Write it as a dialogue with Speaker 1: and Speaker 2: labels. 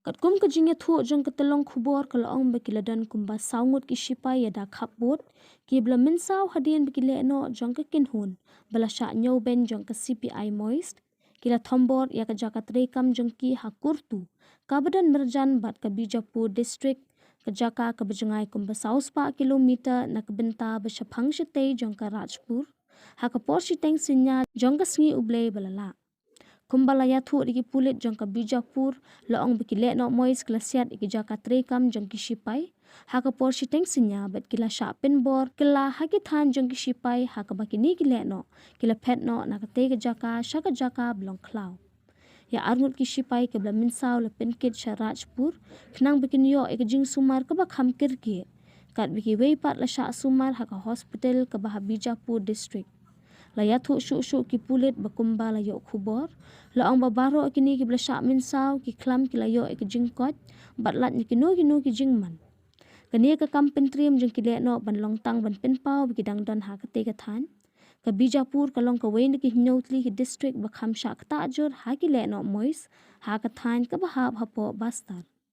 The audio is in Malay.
Speaker 1: Kat kum ka jingya thu jong ka telong khubor ka laong ba kiladan kumba saungut ki shipai ya da khapbot ki bla min saw hadien ba kile no jong ka kinhun bala sha nyo ben jong ka CPI moist kila thombor ya ka jaka trekam jong ki hakurtu kabadan merjan bat ka Bijapur district ka jaka ka bajangai kumba saus pa kilometer na ka benta ba shaphang shite jong ka Rajpur ha ka por shiteng sinya jong ka sngi uble balala kumbala ya thu diki pulit jong ka Bijapur laong bikile no mois klasiat iki jaka trekam jong ki shipai ha ka por shiteng sinya bat kila sha pin bor kila ha ki than jong ki shipai ha ka bakini kile no kila phet no na ka te ka jaka shaka jaka blong klau ya arngut ki shipai ke bla min saw la pin kit Rajpur khnang bikin yo ek jing sumar ka ba kham kirki kat biki wei pat la sha sumar ha ka hospital ka ba Bijapur district la ya thu shu shu ki pulit bakumba la yo khubor la ang babaro kini ki bla sha min saw ki khlam ki la yo ek jing kot bat lat ni kinu ki jing man kani ka kam pin trim jing ki le no ban long tang ban pin pau bi dang don ha ka te ka than ka Bijapur ka long ka wein ki nyotli ki district ba kham sha ta jur ha ki le no mois ha ka than ka ba ha po bastar